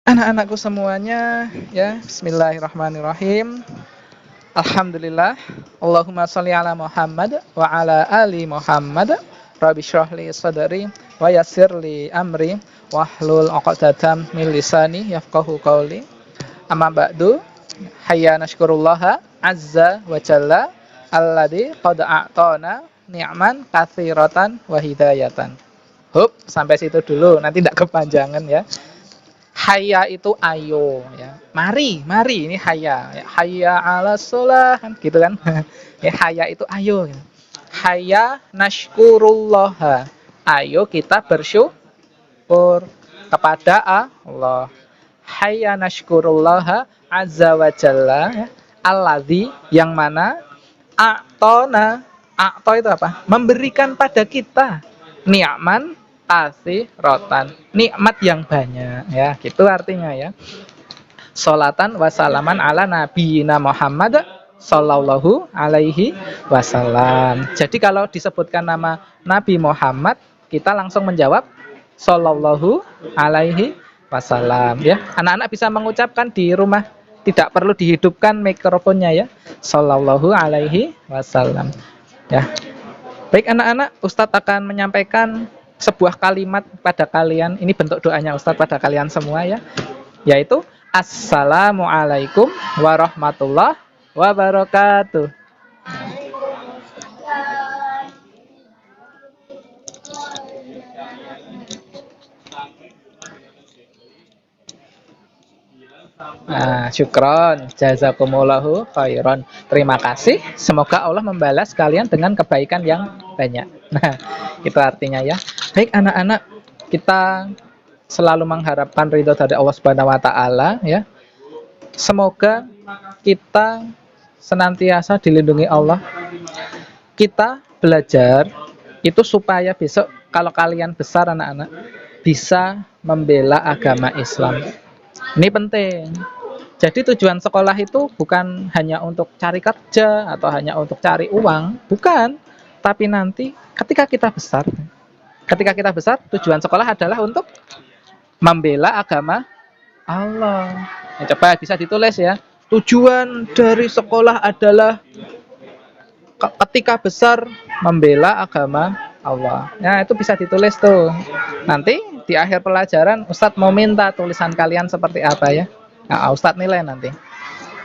Anak-anakku semuanya, ya, bismillahirrahmanirrahim. Alhamdulillah. Allahumma sholli ala Muhammad wa ala ali Muhammad. Rabbi shrah li sadri wa yassir li amri wahlul 'uqdatam min lisani yafqahu qawli. Amma ba'du. Hayya nashkurullaha azza wa jalla alladzi qad a'tana ni'man katsiratan wa hidayatan. Hup, sampai situ dulu, nanti tidak kepanjangan ya. Hayya itu ayo ya. Mari ini hayya. Hayya 'alas shalah kan gitu kan. Ya, hayya itu ayo. Hayya nashkurullah. Ayo kita bersyukur kepada Allah. Hayya nashkurullah azza wa jalla ya. Alladzi yang mana a'tona. A'to itu apa? Memberikan pada kita ni'man kasih rotan, nikmat yang banyak ya, gitu artinya ya. Sholatan wasalaman ala nabiyina Muhammad sallallahu alaihi wasallam. Jadi kalau disebutkan nama Nabi Muhammad, kita langsung menjawab sallallahu alaihi wasallam ya. Anak-anak bisa mengucapkan di rumah, tidak perlu dihidupkan mikrofonnya ya. Sallallahu alaihi wasallam ya. Baik anak-anak, Ustadz akan menyampaikan sebuah kalimat pada kalian. Ini bentuk doanya Ustadz pada kalian semua ya, yaitu Assalamualaikum warahmatullahi wabarakatuh. Nah, syukron, jazakumullahu khairan. Terima kasih. Semoga Allah membalas kalian dengan kebaikan yang banyak. Nah, itu artinya ya. Baik anak-anak, kita selalu mengharapkan ridho dari Allah Subhanahu wa taala ya. Semoga kita senantiasa dilindungi Allah. Kita belajar itu supaya besok kalau kalian besar anak-anak bisa membela agama Islam. Ini penting. Jadi tujuan sekolah itu bukan hanya untuk cari kerja atau hanya untuk cari uang, bukan. Tapi nanti ketika kita besar, tujuan sekolah adalah untuk membela agama Allah. Ya, coba bisa ditulis ya. Tujuan dari sekolah adalah ketika besar membela agama Allah. Ya, itu bisa ditulis tuh. Nanti di akhir pelajaran Ustadz mau minta tulisan kalian seperti apa ya. Nah, Ustadz nilai nanti.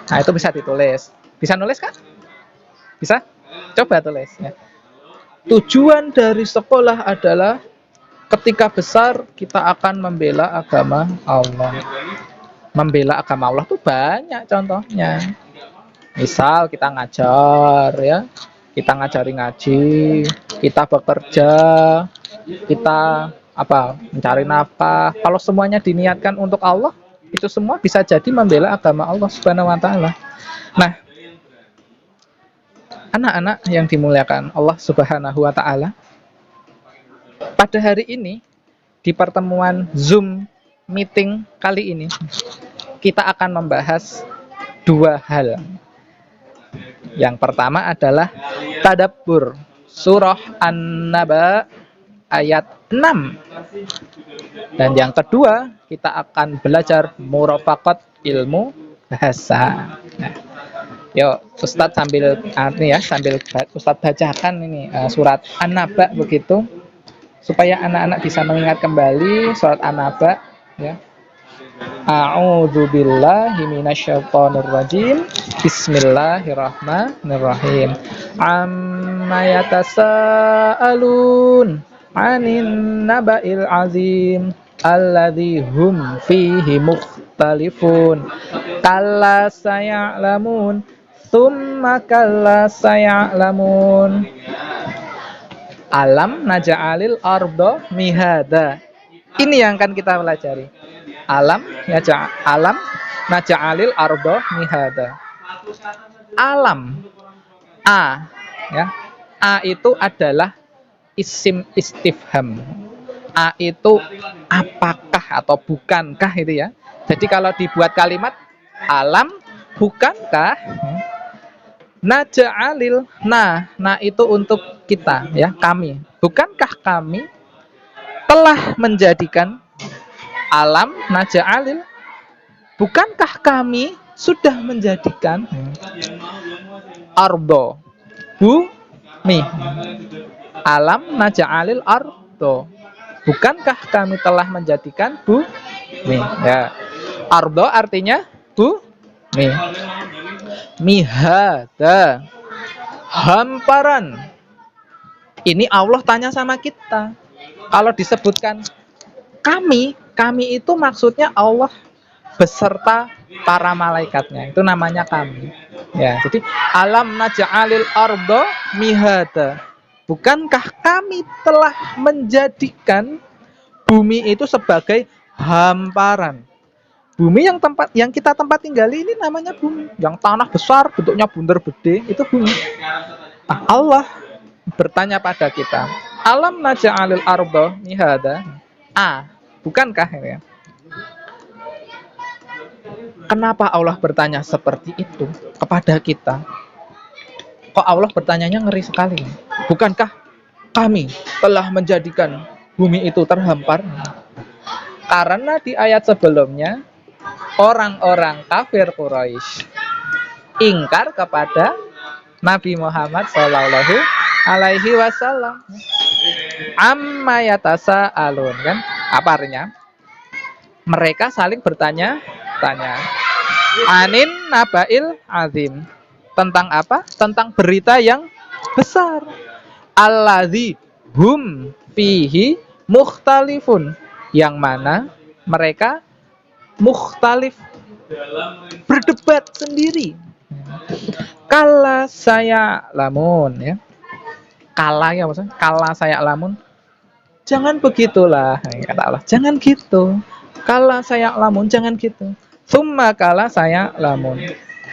Nah, itu bisa ditulis. Bisa nulis kan? Bisa? Coba tulis ya. Tujuan dari sekolah adalah ketika besar kita akan membela agama Allah. Membela agama Allah tuh banyak contohnya. Misal kita ngajar ya, kita ngajari ngaji, kita bekerja, kita mencari nafkah. Kalau semuanya diniatkan untuk Allah, itu semua bisa jadi membela agama Allah Subhanahu wa taala. Nah, anak-anak yang dimuliakan Allah Subhanahu wa taala, pada hari ini di pertemuan Zoom meeting kali ini kita akan membahas dua hal. Yang pertama adalah tadabbur surah An-Naba ayat 6. Dan yang kedua, kita akan belajar murafaqat ilmu bahasa. Nah, yuk Ustadz sambil Ustadz bacakan ini surat An-Naba begitu supaya anak-anak bisa mengingat kembali surat An-Naba ya. A'udzubillahi minasyaitonirrajim. Bismillahirrahmanirrahim. Amma yatasaalun 'anin naba'il 'azim alladzi hum fihi mukhtalifun. Kalla saya'lamun, tsumma kalla saya'lamun. Alam naj'alil arda mihada. Ini yang akan kita pelajari. Alam naj'alil arda mihada. Alam A ya. A itu adalah isim istifham. A itu apakah atau bukankah itu ya. Jadi kalau dibuat kalimat alam bukankah, naj'alil nah itu untuk kita ya, kami. Bukankah kami telah menjadikan alam naj'alil bukankah kami sudah menjadikan ardo bumi, alam naj'alil ardo, bukankah kami telah menjadikan bumi, ya. Ardo artinya bumi, mihada, hamparan. Ini Allah tanya sama kita. Kalau disebutkan kami itu maksudnya Allah beserta para malaikatnya. Itu namanya kami. Ya, jadi alam naj'alil ardo mihada. Bukankah kami telah menjadikan bumi itu sebagai hamparan? Bumi yang kita tempat tinggali ini namanya bumi. Yang tanah besar bentuknya bundar gede itu bumi. Nah, Allah bertanya pada kita, alam naj'alil ardo mihada. Bukankah ya? Kenapa Allah bertanya seperti itu kepada kita? Kok Allah bertanyanya ngeri sekali? Bukankah kami telah menjadikan bumi itu terhampar? Karena di ayat sebelumnya orang-orang kafir Quraisy ingkar kepada Nabi Muhammad Shallallahu Alaihi Wasallam. Amma yatasaalun, kan? Apa artinya? Mereka saling bertanya-tanya. Anin nabail azim. Tentang apa? Tentang berita yang besar. Alladzi hum fihi mukhtalifun. Yang mana mereka mukhtalif, berdebat sendiri. Kala saya lamun, ya. Kala ya maksudnya, kala saya lamun. Jangan begitulah, kata Allah. Jangan gitu. Kala saya lamun, jangan gitu. Summa kala saya lamun.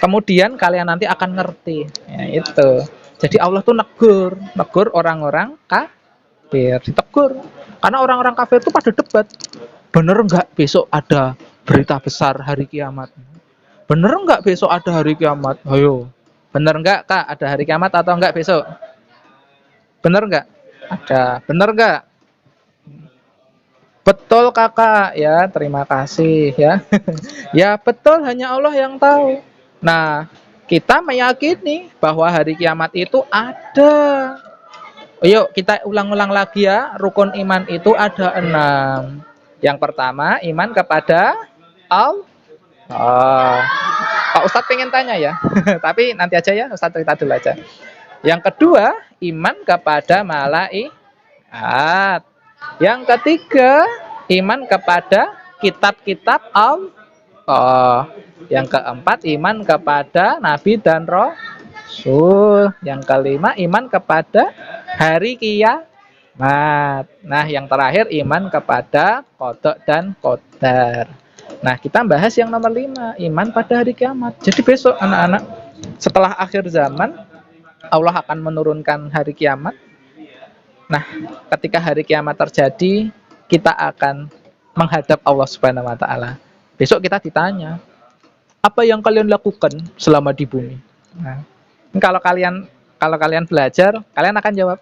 Kemudian kalian nanti akan ngerti. Ya, itu. Jadi Allah tuh negur orang-orang kafir, ditegur. Karena orang-orang kafir itu pada debat. Bener enggak besok ada berita besar hari kiamat? Bener enggak besok ada hari kiamat? Ayo. Bener enggak, Kak, ada hari kiamat atau enggak besok? Bener enggak? Ada. Bener enggak? Betul, Kakak. Ya, terima kasih ya. Ya, betul, hanya Allah yang tahu. Nah, kita meyakini bahwa hari kiamat itu ada. Yuk, kita ulang-ulang lagi ya. Rukun iman itu ada 6. Yang pertama, iman kepada Allah. Pak Ustadz pengen tanya ya. Tapi nanti aja ya, Ustadz cerita dulu aja. Yang kedua, iman kepada malaikat. Yang ketiga, iman kepada kitab-kitab Allah. Yang keempat, iman kepada nabi dan rasul. Yang kelima, iman kepada hari kiamat. Nah, yang terakhir, iman kepada qada dan qadar. Nah, kita bahas yang nomor 5, iman pada hari kiamat. Jadi besok anak-anak, setelah akhir zaman, Allah akan menurunkan hari kiamat. Nah, ketika hari kiamat terjadi, kita akan menghadap Allah Subhanahu wa taala. Besok kita ditanya, apa yang kalian lakukan selama di bumi? Nah, kalau kalian belajar, kalian akan jawab,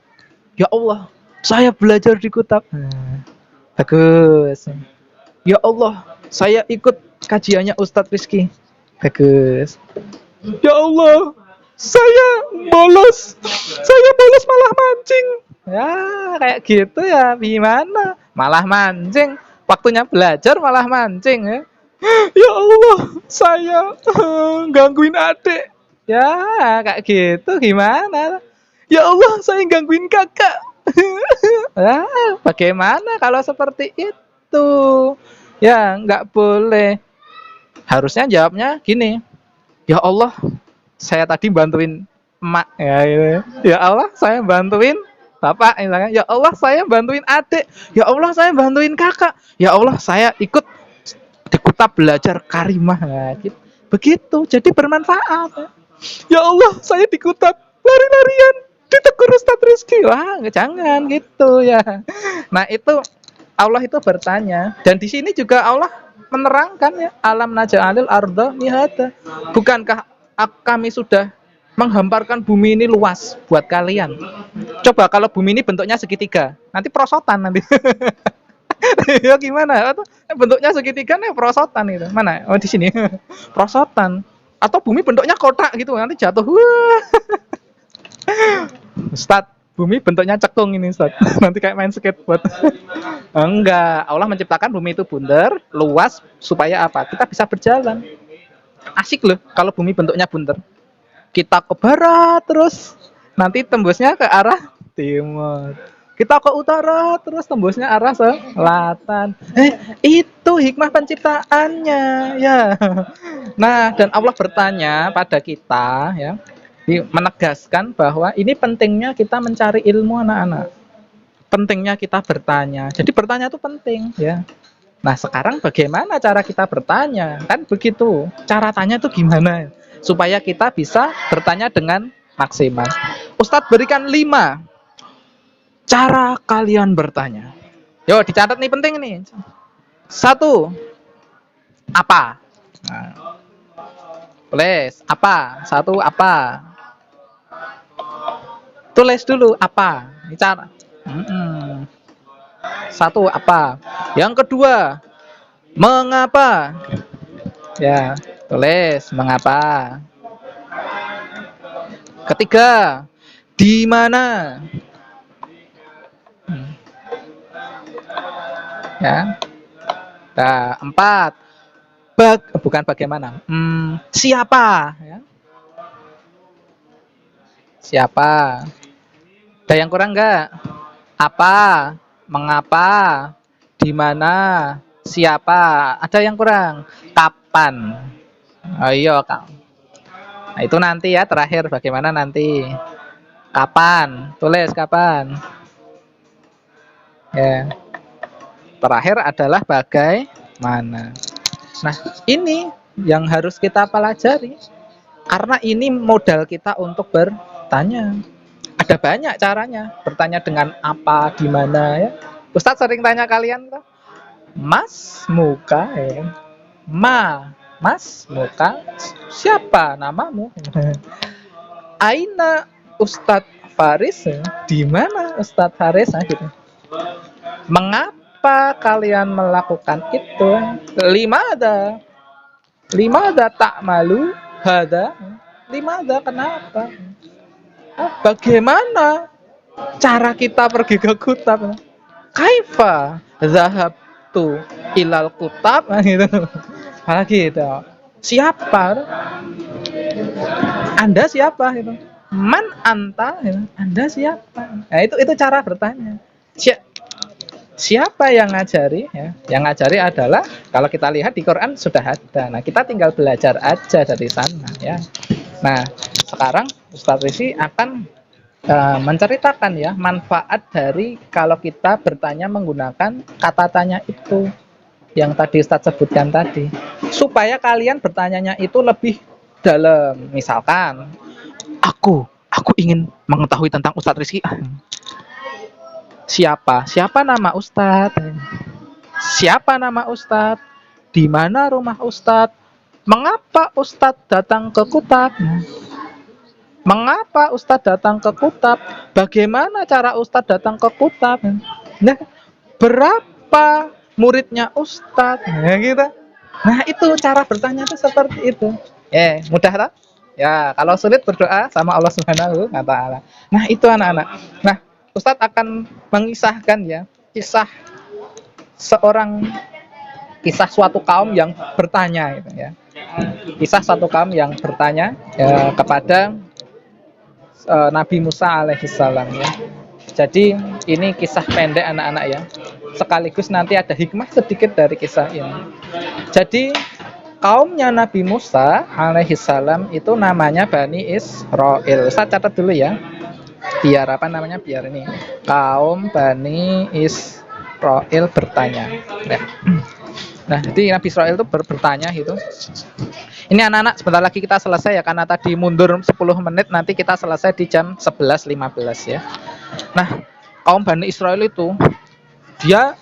ya Allah, saya belajar di kitab. Bagus. Ya Allah, saya ikut kajiannya Ustadz Rizky. Bagus. Ya Allah, saya bolos malah mancing. Ya, kayak gitu ya. Gimana? Malah mancing. Waktunya belajar malah mancing ya. Ya Allah, saya gangguin adik. Ya, kayak gitu gimana? Ya Allah, saya gangguin kakak. Ya, bagaimana kalau seperti itu? Ya, nggak boleh. Harusnya jawabnya gini. Ya Allah, saya tadi bantuin emak. Ya Allah, saya bantuin bapak. Ya Allah, saya bantuin adik. Ya Allah, saya bantuin kakak. Ya Allah, saya ikut di kutab belajar karimah. Nah, gitu. Begitu, jadi bermanfaat. Ya Allah, saya di kutab lari-larian, ditegur Ustadz Rizky. Wah, jangan gitu ya. Nah, itu Allah itu bertanya. Dan di sini juga Allah menerangkan ya, alam naj'alil arda mihada. Bukankah kami sudah menghamparkan bumi ini luas buat kalian? Coba kalau bumi ini bentuknya segitiga, nanti perosotan nanti. Ya gimana? Atau bentuknya segitiga nih perosotan itu. Mana? Oh di sini. Perosotan. Atau bumi bentuknya kotak gitu, nanti jatuh. Wah. Ustaz, bumi bentuknya cekung ini Ustaz. Nanti kayak main skateboard. Enggak, Allah menciptakan bumi itu bundar, luas supaya apa? Kita bisa berjalan. Asik loh kalau bumi bentuknya bundar. Kita ke barat terus, nanti tembusnya ke arah timur. Kita ke utara terus tembusnya arah selatan. Itu hikmah penciptaannya ya. Nah, dan Allah bertanya pada kita ya, menegaskan bahwa ini pentingnya kita mencari ilmu anak-anak. Pentingnya kita bertanya. Jadi bertanya itu penting ya. Nah, sekarang bagaimana cara kita bertanya? Kan begitu. Cara tanya itu gimana? Supaya kita bisa bertanya dengan maksimal. Ustadz berikan 5 cara kalian bertanya. Yo, dicatat nih, penting nih. 1. Apa? Nah, tulis apa? 1 apa? Tulis dulu apa? Bicara. 1 apa? Yang kedua, mengapa? Ya, tulis mengapa. Ketiga, di mana? Ya. Nah, 4. Bukan bagaimana. Siapa? Ya. Siapa? Ada yang kurang enggak? Apa? Mengapa? Di mana? Siapa? Ada yang kurang? Kapan? Ayo, Kak. Nah, itu nanti ya, terakhir bagaimana nanti? Kapan? Tulis kapan? Ya. Terakhir adalah bagaimana. Nah, ini yang harus kita pelajari. Karena ini modal kita untuk bertanya. Ada banyak caranya. Bertanya dengan apa, di mana ya. Ustadz sering tanya kalian, Mas, muka ya. Mas, muka. Siapa namamu? Aina Ustadz Faris? Di mana Ustadz Faris? Nah, gitu. Mengapa kalian melakukan itu? 5 ada tak malu, ada 5 ada kenapa? Bagaimana cara kita pergi ke kutab? Kaifa zahabtu ilal kutab? Gitu. Apalagi itu. Siapa? Anda siapa? Gitu. Man anta? Gitu. Anda siapa? Nah, itu cara bertanya. Siapa yang ngajari? Ya, yang ngajari adalah kalau kita lihat di Quran sudah ada. Nah, kita tinggal belajar aja dari sana ya. Nah, sekarang Ustadz Rizky akan menceritakan ya manfaat dari kalau kita bertanya menggunakan kata tanya itu yang tadi Ustadz sebutkan tadi, supaya kalian bertanyanya itu lebih dalam. Misalkan aku ingin mengetahui tentang Ustadz Rizky. Siapa nama Ustadz? Siapa nama Ustadz? Di mana rumah Ustadz? Mengapa Ustadz datang ke kutab? Mengapa Ustadz datang ke kutab? Bagaimana cara Ustadz datang ke kutab? Nah, berapa muridnya Ustadz? Nah, gitu. Nah, itu cara bertanya itu seperti itu. Mudah tak? Ya, kalau sulit berdoa sama Allah Subhanahu wa taala. Nah, itu anak-anak. Nah, Ustadz akan mengisahkan ya kisah suatu kaum yang bertanya gitu ya. Kisah satu kaum yang bertanya ya, kepada Nabi Musa alaihissalam ya. Jadi ini kisah pendek anak-anak ya. Sekaligus nanti ada hikmah sedikit dari kisah ini. Jadi kaumnya Nabi Musa alaihissalam itu namanya Bani Israel. Saya catat dulu ya. Biar apa namanya? Biar ini. Kaum Bani Israel bertanya. Nah, jadi Nabi Israel itu bertanya itu. Ini anak-anak sebentar lagi kita selesai ya, karena tadi mundur 10 menit, nanti kita selesai di jam 11.15 ya. Nah, kaum Bani Israel itu dia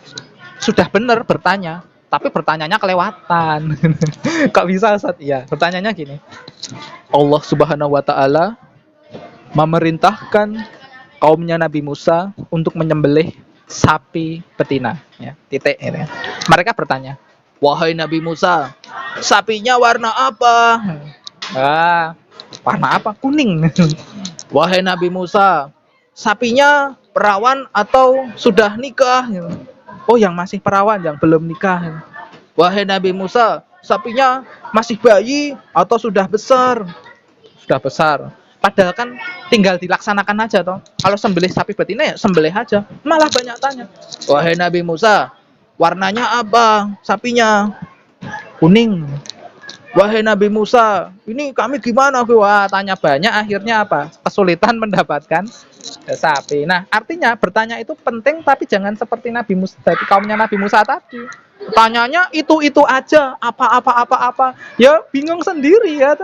sudah benar bertanya, tapi bertanyanya kelewatan. Kok bisa Ustaz? Ya, pertanyaannya gini. Allah Subhanahu wa taala memerintahkan kaumnya Nabi Musa untuk menyembelih sapi betina, ya, titik gitu ya. Mereka bertanya, wahai Nabi Musa, sapinya warna apa? Ah, warna apa? Kuning. Wahai Nabi Musa, sapinya perawan atau sudah nikah? Oh, yang masih perawan, yang belum nikah. Wahai Nabi Musa, sapinya masih bayi atau sudah besar? Sudah besar. Padahal kan tinggal dilaksanakan aja toh. Kalau sembelih sapi betina ya sembelih aja. Malah banyak tanya. Wahai Nabi Musa, warnanya apa sapinya? Kuning. Wahai Nabi Musa, ini kami gimana? Wah, tanya banyak, akhirnya apa? Kesulitan mendapatkan sapi. Nah, artinya bertanya itu penting, tapi jangan seperti Nabi Musa, dari kaumnya Nabi Musa tadi. Tanyanya itu aja, apa. Ya bingung sendiri ya.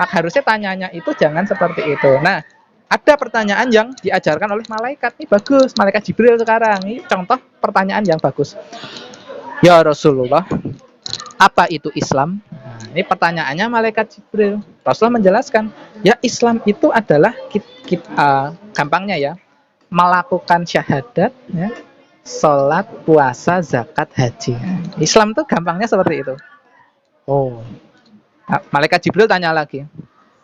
Nah, harusnya tanyanya itu jangan seperti itu. Nah, ada pertanyaan yang diajarkan oleh malaikat. Ini bagus, malaikat Jibril sekarang. Ini contoh pertanyaan yang bagus. Ya Rasulullah, apa itu Islam? Nah, ini pertanyaannya malaikat Jibril. Rasulullah menjelaskan, ya Islam itu adalah gampangnya ya, melakukan syahadat, ya, sholat, puasa, zakat, haji. Islam itu gampangnya seperti itu. Oh, nah, malaikat Jibril tanya lagi,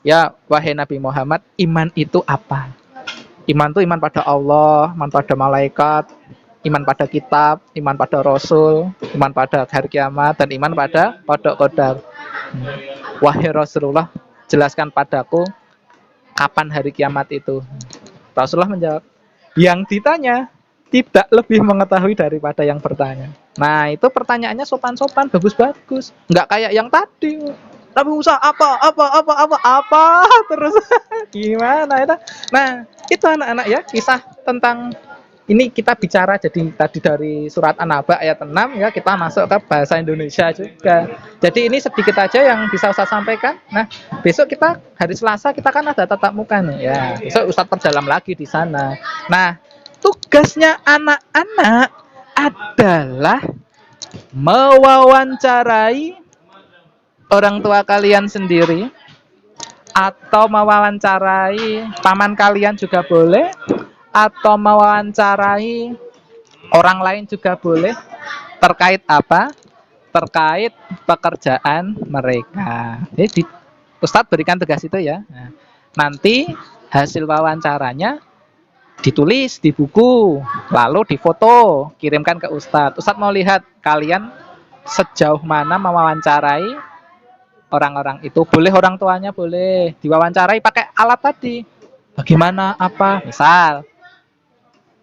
ya wahai Nabi Muhammad, iman itu apa? Iman itu iman pada Allah, iman pada malaikat, iman pada kitab, iman pada rasul, iman pada hari kiamat, dan iman pada qada qadar. Wahai Rasulullah, jelaskan padaku kapan hari kiamat itu. Rasulullah menjawab, yang ditanya tidak lebih mengetahui daripada yang bertanya. Nah, itu pertanyaannya sopan-sopan, bagus-bagus. Nggak kayak yang tadi. Nabi Musa apa terus gimana itu? Nah, itu anak-anak ya, kisah tentang ini kita bicara jadi tadi dari surat An-Naba ayat 6 ya, kita masuk ke bahasa Indonesia juga. Jadi ini sedikit aja yang bisa Ustaz sampaikan. Nah, besok kita hari Selasa kita kan ada tatap muka nih ya. Besok Ustaz perdalam lagi di sana. Nah, tugasnya anak-anak adalah mewawancarai orang tua kalian sendiri atau mewawancarai paman kalian juga boleh, atau mewawancarai orang lain juga boleh. Terkait apa? Terkait pekerjaan mereka. Jadi Ustadz berikan tugas itu ya. Nah, nanti hasil wawancaranya ditulis di buku, lalu difoto, kirimkan ke Ustadz. Ustadz mau lihat kalian sejauh mana mewawancarai orang-orang itu. Boleh orang tuanya, boleh diwawancarai pakai alat tadi. Bagaimana, apa, misal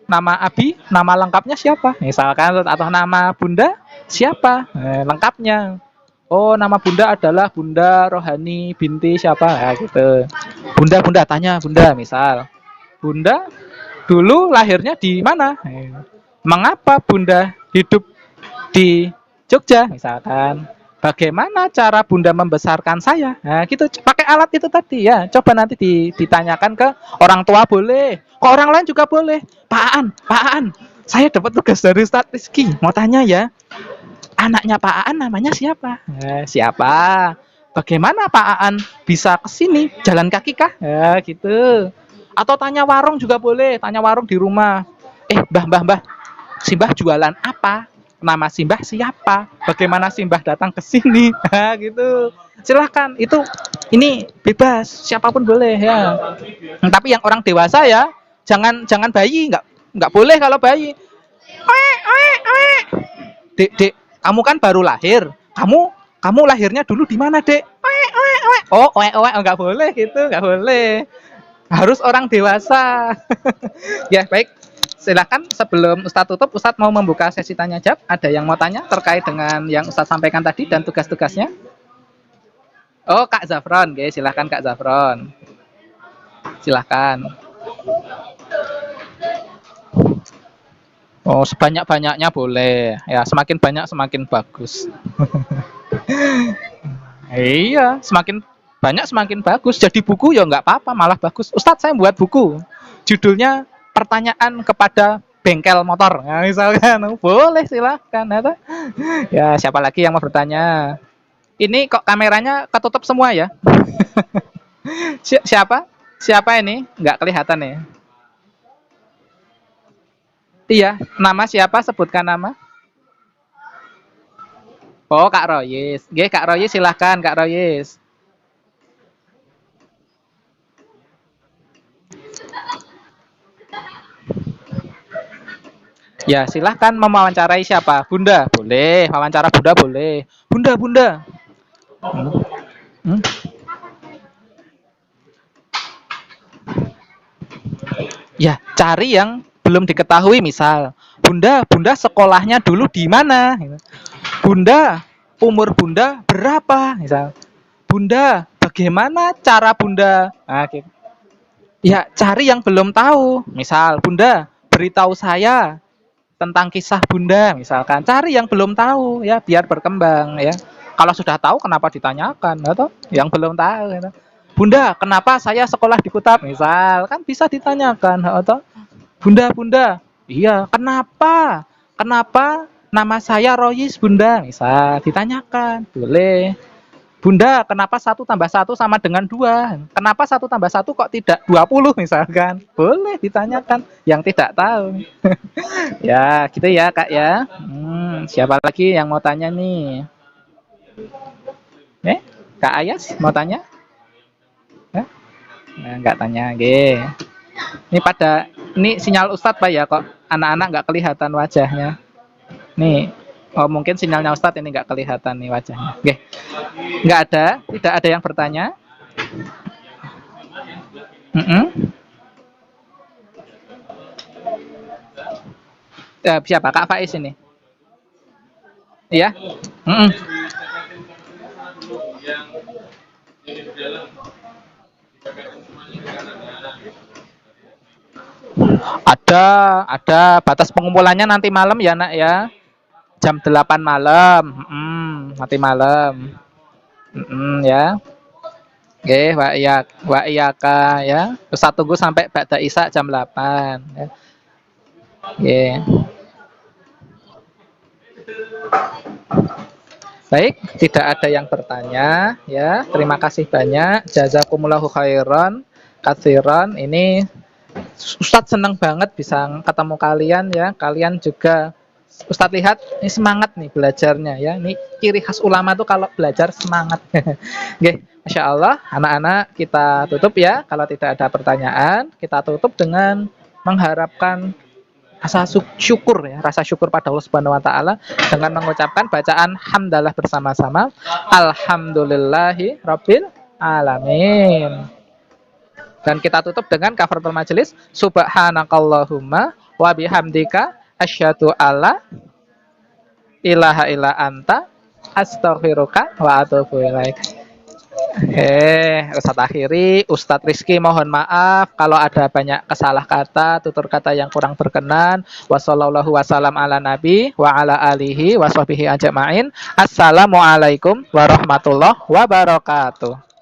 nama Abi, nama lengkapnya siapa? Misalkan, atau nama Bunda siapa? Lengkapnya. Oh, nama Bunda adalah Bunda Rohani binti siapa? Ya, gitu. Bunda tanya Bunda, misal. Bunda dulu lahirnya di mana? Mengapa Bunda hidup di Jogja, misalkan. Bagaimana cara Bunda membesarkan saya? Nah, gitu. Pakai alat itu tadi ya. Coba nanti ditanyakan ke orang tua boleh. Ke orang lain juga boleh. Pak Aan, saya dapat tugas dari Ustadz Rizky. Mau tanya ya, anaknya Pak Aan namanya siapa? Siapa? Bagaimana Pak Aan bisa ke sini? Jalan kaki kah? Ya, gitu. Atau tanya warung juga boleh. Tanya warung di rumah. Mbah, Simbah jualan apa? Nama Simbah siapa? Bagaimana Simbah datang ke sini? Nah, gitu. Silahkan. Ini bebas, siapapun boleh ya. Tapi yang orang dewasa ya, jangan bayi, nggak boleh kalau bayi. Dek, kamu kan baru lahir. Kamu lahirnya dulu di mana, Dek? Oh, nggak boleh gitu, nggak boleh. Harus orang dewasa. Ya, baik. Silakan sebelum Ustadz tutup, Ustadz mau membuka sesi tanya jawab. Ada yang mau tanya terkait dengan yang Ustadz sampaikan tadi dan tugas-tugasnya? Oh, Kak Zafron, oke, silakan Kak Zafron. Silakan. Oh, sebanyak-banyaknya boleh. Ya, semakin banyak semakin bagus. Iya, semakin banyak semakin bagus. Jadi buku ya nggak apa-apa, malah bagus. Ustadz, saya buat buku. Judulnya Pertanyaan kepada Bengkel Motor. Nah, misalkan, boleh silahkan. Ya, siapa lagi yang mau bertanya? Ini kok kameranya ketutup semua ya? Siapa? Siapa ini? Nggak kelihatan ya? Iya, nama siapa? Sebutkan nama. Oh, Kak Royis. Nggih, Kak Royis silahkan, Kak Royis. Ya, silahkan mewawancarai siapa? Bunda, boleh. Wawancara Bunda boleh. Bunda, Bunda. Hmm. Hmm. Ya, cari yang belum diketahui misal. Bunda, Bunda sekolahnya dulu di mana? Bunda, umur Bunda berapa? Misal. Bunda, bagaimana cara Bunda? Nah, gitu. Ya, cari yang belum tahu. Misal, Bunda, beritahu saya tentang kisah Bunda, misalkan. Cari yang belum tahu, ya, biar berkembang, ya. Kalau sudah tahu, kenapa ditanyakan, atau yang belum tahu, gitu. Bunda, kenapa saya sekolah di Kutab, misal, kan bisa ditanyakan, atau Bunda, Bunda, iya, kenapa? Kenapa nama saya Royis, Bunda, misal, ditanyakan, boleh. Bunda, kenapa satu tambah satu sama dengan dua? Kenapa satu tambah satu kok tidak 20 misalkan? Boleh ditanyakan yang tidak tahu. Ya, gitu ya Kak ya. Siapa lagi yang mau tanya nih? Kak Ayas mau tanya? Eh? Nah, nggak tanya, G. Ini pada ini sinyal Ustadz Pak ya kok anak-anak nggak kelihatan wajahnya. Nih, oh mungkin sinyalnya Ustadz ini nggak kelihatan nih wajahnya. Oke, nggak ada, tidak ada yang bertanya. Mm-mm. Siapa Kak Faiz ini? Iya. Mm-mm. Ada, ada batas pengumpulannya nanti malam ya nak ya. Jam 8 malam. Nanti malam. Ya. Oke, wa iya ka ya. Ustaz tunggu sampai Ba'da Isya jam 8 ya. Oke. Baik, tidak ada yang bertanya ya. Terima kasih banyak. Jazakumullahu khairan katsiran. Ini Ustadz senang banget bisa ketemu kalian ya. Kalian juga Ustadz lihat ini semangat nih belajarnya ya. Ini ciri khas ulama tuh kalau belajar semangat. Oke, Masya Allah, anak-anak kita tutup ya. Kalau tidak ada pertanyaan, kita tutup dengan mengharapkan rasa syukur ya, rasa syukur pada Allah Subhanahu wa taala dengan mengucapkan bacaan hamdalah bersama-sama. Alhamdulillahi rabbil alamin. Dan kita tutup dengan kafaratul majelis. Subhanakallahumma wa bihamdika asyhadu alla ilaha illa anta astaghfiruka wa atubu ilaik. Ustadz akhiri, Ustadz Rizky mohon maaf kalau ada banyak kesalah kata, tutur kata yang kurang berkenan. Wassallallahu wasallam ala nabi wa ala alihi wa sahbihi ajma'in. Assalamualaikum warahmatullahi wabarakatuh.